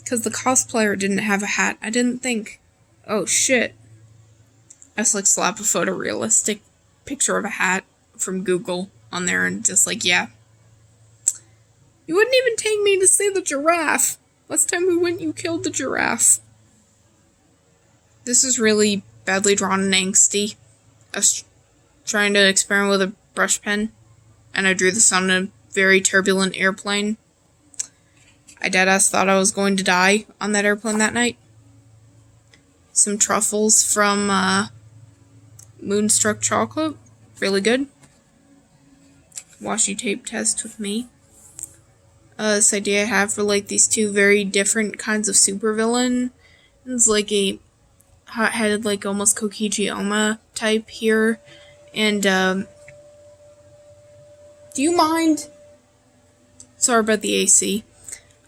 because the cosplayer didn't have a hat, I didn't think, oh shit. I just, like, slap a photorealistic picture of a hat from Google on there and just, like, yeah. You wouldn't even take me to see the giraffe. Last time we went, you killed the giraffe. This is really badly drawn and angsty. I was trying to experiment with a brush pen, and I drew this on a very turbulent airplane. I deadass thought I was going to die on that airplane that night. Some truffles from Moonstruck Chocolate. Really good. Washi tape test with me. This idea I have for, like, these two very different kinds of supervillain. It's like a hot-headed, like, almost Kokichi Oma type here. And, do you mind? Sorry about the AC.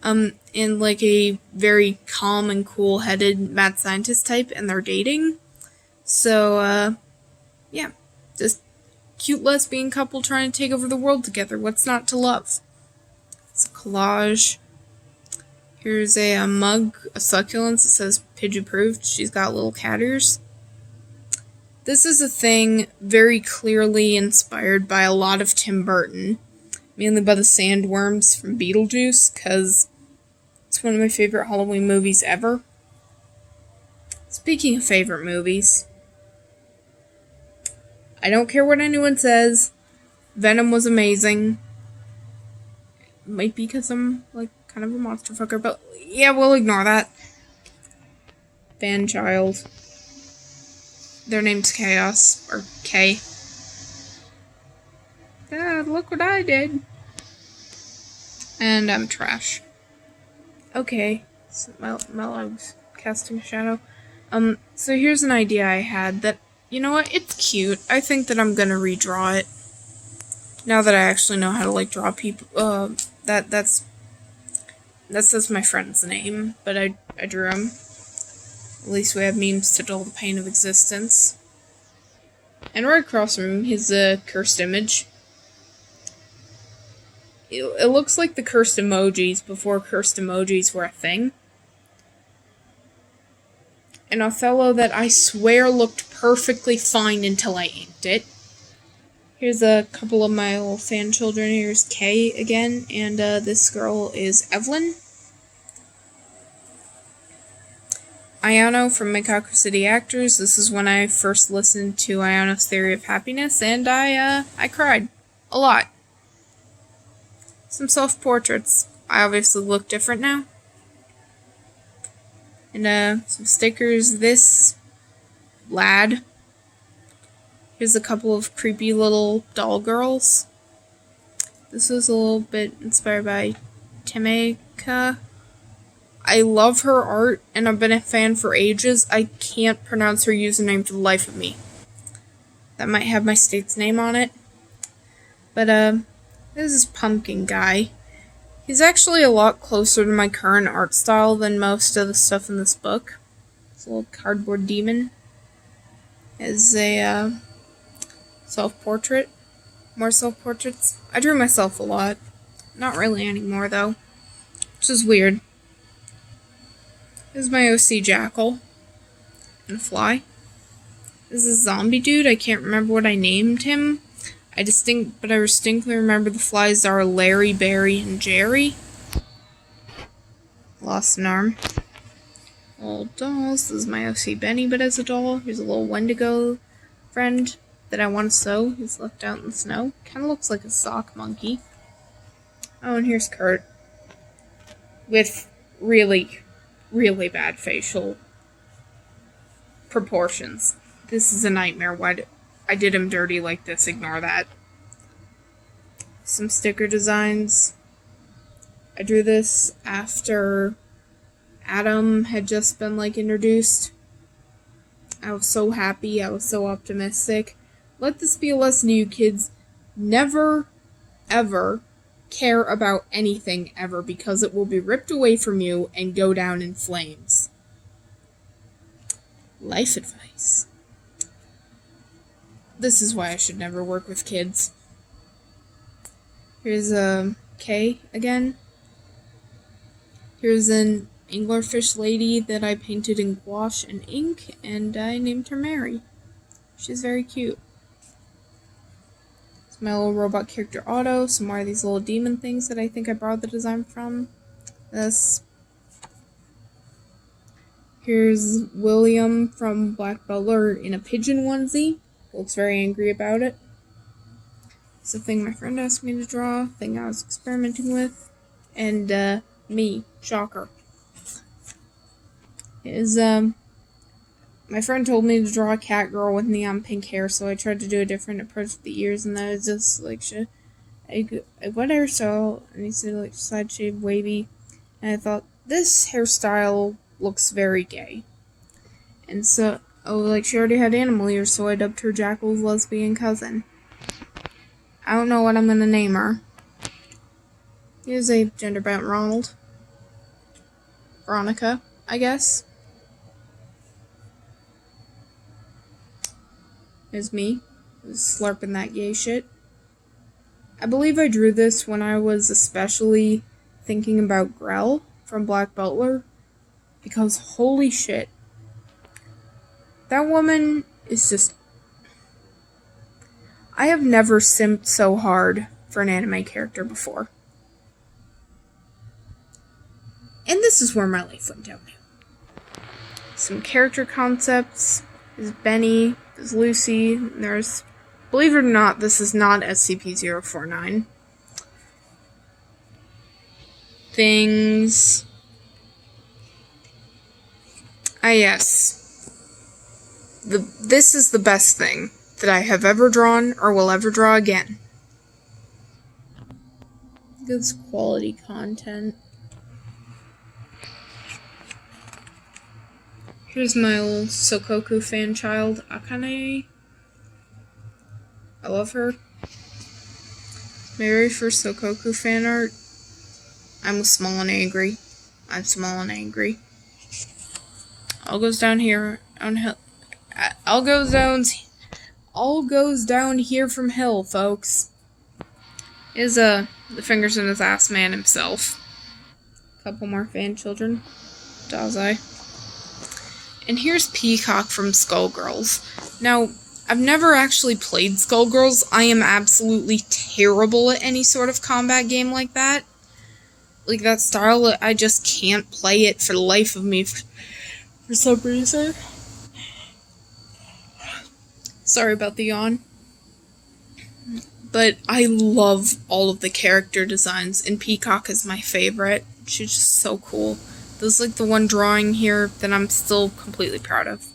And, like, a very calm and cool-headed mad scientist type, and they're dating. So, yeah. Just cute lesbian couple trying to take over the world together. What's not to love? It's a collage. Here's a mug of succulents. It says Pidge approved. She's got little cat ears. This is a thing very clearly inspired by a lot of Tim Burton. Mainly by the sandworms from Beetlejuice, because it's one of my favorite Halloween movies ever. Speaking of favorite movies, I don't care what anyone says. Venom was amazing. Might be because I'm, like, kind of a monster fucker, but yeah, we'll ignore that. Fanchild. Their name's Chaos, or K. Dad, look what I did. And I'm trash. Okay, so my leg's casting a shadow. So here's an idea I had that, you know what, it's cute. I think that I'm gonna redraw it. Now that I actually know how to, like, draw people, that says my friend's name, but I drew him. At least we have memes to dull the pain of existence. And right across from him, his cursed image. It looks like the cursed emojis before cursed emojis were a thing. And Othello that I swear looked perfectly fine until I inked it. Here's a couple of my little fan children. Here's Kay again, and this girl is Evelyn. Ayano from Mikaku City Actors. This is when I first listened to Ayano's Theory of Happiness, and I cried. A lot. Some self-portraits. I obviously look different now. And, some stickers. This lad. Here's a couple of creepy little doll girls. This was a little bit inspired by Temeka. I love her art, and I've been a fan for ages. I can't pronounce her username for the life of me. That might have my state's name on it. But, this is Pumpkin Guy. He's actually a lot closer to my current art style than most of the stuff in this book. It's a little cardboard demon. Is a, self-portrait. More self-portraits. I drew myself a lot. Not really anymore, though. Which is weird. This is my OC Jackal. And a fly. This is a zombie dude. I can't remember what I named him. I distinctly remember the flies are Larry, Barry, and Jerry. Lost an arm. Old dolls. This is my OC Benny, but as a doll. Here's a little Wendigo friend that I want to sew. He's left out in the snow. Kind of looks like a sock monkey. Oh, and here's Kurt. With really, really bad facial proportions. This is a nightmare. I did him dirty like this. Ignore that. Some sticker designs. I drew this after Adam had just been, like, introduced. I was so happy. I was so optimistic. Let this be a lesson to you kids. Never, ever care about anything ever, because it will be ripped away from you and go down in flames. Life advice. This is why I should never work with kids. Here's K again. Here's an anglerfish lady that I painted in gouache and ink, and I named her Mary. She's very cute. It's my little robot character Otto, some more of these little demon things that I think I borrowed the design from. This. Here's William from Black Butler in a pigeon onesie. Looks very angry about it. It's a thing my friend asked me to draw, thing I was experimenting with. And, me. Shocker. My friend told me to draw a cat girl with neon pink hair, so I tried to do a different approach with the ears, and then I was just like, what hairstyle? And he said, like, side shave, wavy. And I thought, this hairstyle looks very gay. And so, she already had animal ears, so I dubbed her Jackal's lesbian cousin. I don't know what I'm gonna name her. Here's a gender-bent Ronald. Veronica, I guess. Here's me, slurping that gay shit. I believe I drew this when I was especially thinking about Grell from Black Butler, because holy shit, that woman is just... I have never simped so hard for an anime character before. And this is where my life went downhill. Some character concepts. There's Benny, there's Lucy, there's... Believe it or not, this is not SCP-049. Things... yes. This is the best thing that I have ever drawn or will ever draw again. Good quality content. Here's my little Sokoku fan child, Akane. I love her. My very first Sokoku fan art. I'm small and angry. I'm small and angry. All goes down here on hill. All goes down here from hill, folks. Is the fingers in his ass man himself. Couple more fan children. Dazai. And here's Peacock from Skullgirls. Now, I've never actually played Skullgirls. I am absolutely terrible at any sort of combat game like that. Like that style, I just can't play it for the life of me for some reason. Sorry about the yawn. But I love all of the character designs, and Peacock is my favorite. She's just so cool. This is like the one drawing here that I'm still completely proud of.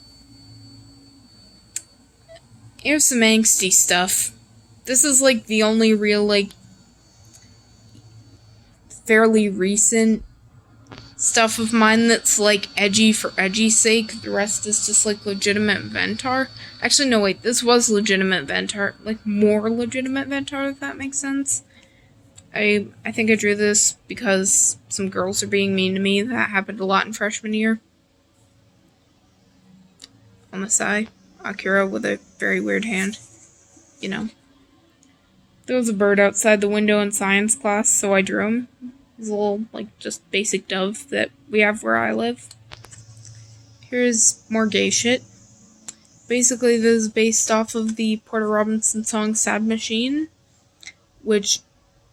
Here's some angsty stuff. This is like the only real, like, fairly recent stuff of mine that's like edgy for edgy's sake. The rest is just like legitimate Ventar. Actually, no, wait, this was legitimate Ventar. Like more legitimate Ventar, if that makes sense. I think I drew this because some girls are being mean to me. That happened a lot in freshman year. On the side, Akira with a very weird hand. You know. There was a bird outside the window in science class, so I drew him. He's a little, like, just basic dove that we have where I live. Here's more gay shit. Basically, this is based off of the Porter Robinson song Sad Machine, which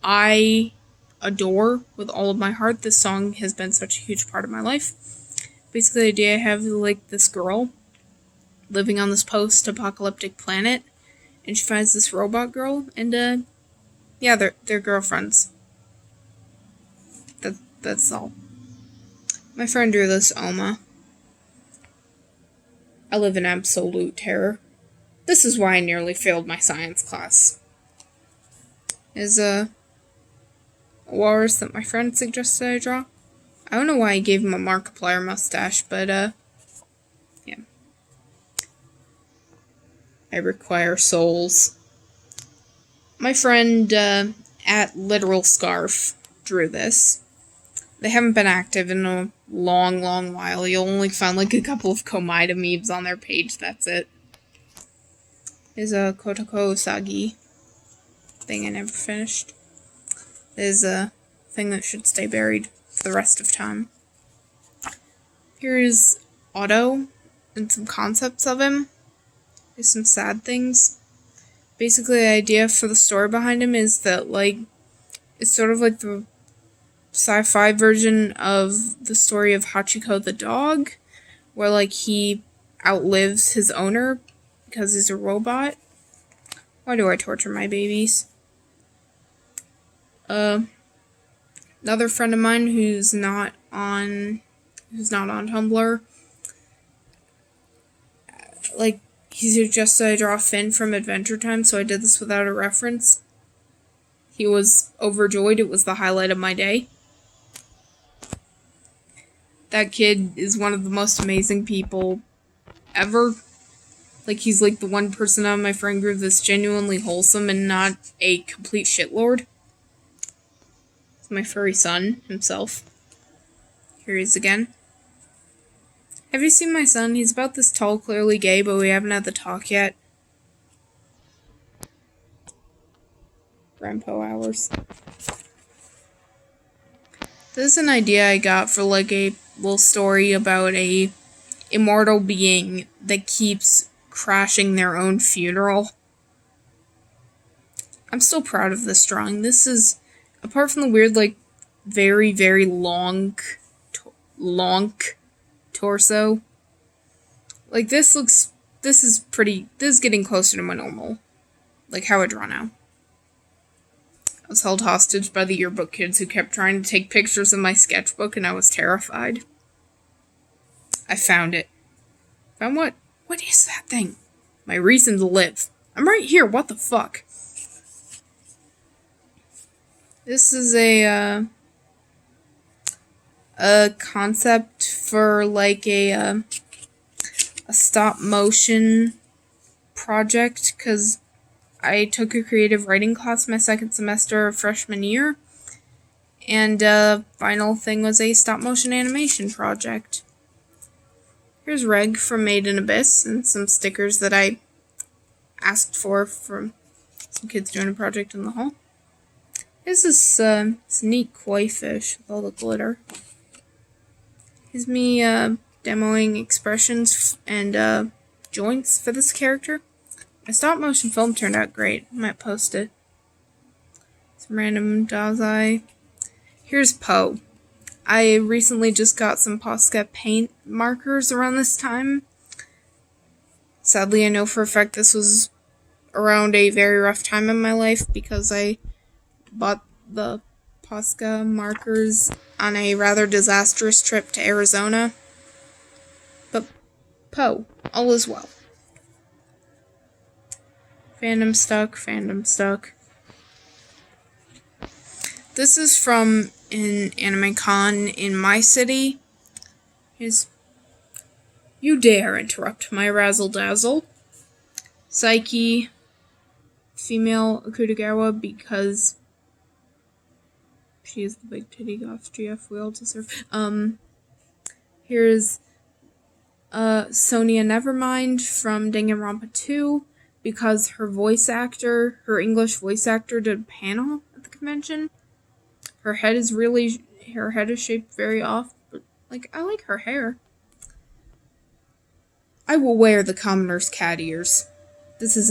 I adore with all of my heart. This song has been such a huge part of my life. Basically, the idea I have is, like, this girl living on this post-apocalyptic planet, and she finds this robot girl, and, yeah, they're girlfriends. That's all. My friend drew this Oma. I live in absolute terror. This is why I nearly failed my science class. Is a walrus that my friend suggested I draw. I don't know why I gave him a Markiplier mustache, but, yeah. I require souls. My friend, at Literal Scarf, drew this. They haven't been active in a long, long while. You'll only find, like, a couple of Komida memes on their page, that's it. Is a Kotoko Usagi. Thing I never finished. Is a thing that should stay buried for the rest of time. Here's Otto and some concepts of him. There's some sad things. Basically, the idea for the story behind him is that, like, it's sort of like the sci-fi version of the story of Hachiko the dog, where, like, he outlives his owner because he's a robot. Why do I torture my babies? Another friend of mine who's not on Tumblr, like, he suggested I draw Finn from Adventure Time, so I did this without a reference. He was overjoyed. It was the highlight of my day. That kid is one of the most amazing people ever. Like, he's like the one person on my friend group that's genuinely wholesome and not a complete shitlord. It's my furry son himself. Here he is again. Have you seen my son? He's about this tall, clearly gay, but we haven't had the talk yet. Grandpa hours. This is an idea I got for, like, a little story about a immortal being that keeps crashing their own funeral. I'm still proud of this drawing. This is, apart from the weird, like, very, very long torso, like, this is getting closer to my normal, like, how I draw now. I was held hostage by the yearbook kids who kept trying to take pictures of my sketchbook, and I was terrified. I found it. Found what? What is that thing? My reason to live. I'm right here, what the fuck? This is a concept for, like, a stop motion project, because I took a creative writing class my second semester of freshman year, and final thing was a stop motion animation project. Here's Reg from Made in Abyss and some stickers that I asked for from some kids doing a project in the hall. Here's this neat koi fish with all the glitter. Here's me demoing expressions and joints for this character. My stop motion film turned out great. I might post it. Some random Dazai. Here's Poe. I recently just got some Posca paint markers around this time. Sadly, I know for a fact this was around a very rough time in my life because I bought the Posca markers on a rather disastrous trip to Arizona. But Poe, all is well. Fandom stuck. This is from an anime con in my city. Here's You Dare Interrupt My Razzle Dazzle. Psyche, female Akutagawa, because she is the big titty goth GF we all deserve. Here's Sonia Nevermind from Danganronpa 2, because her English voice actor, did a panel at the convention. Her head is shaped very off, but, like, I like her hair. I will wear the commoner's cat ears. This is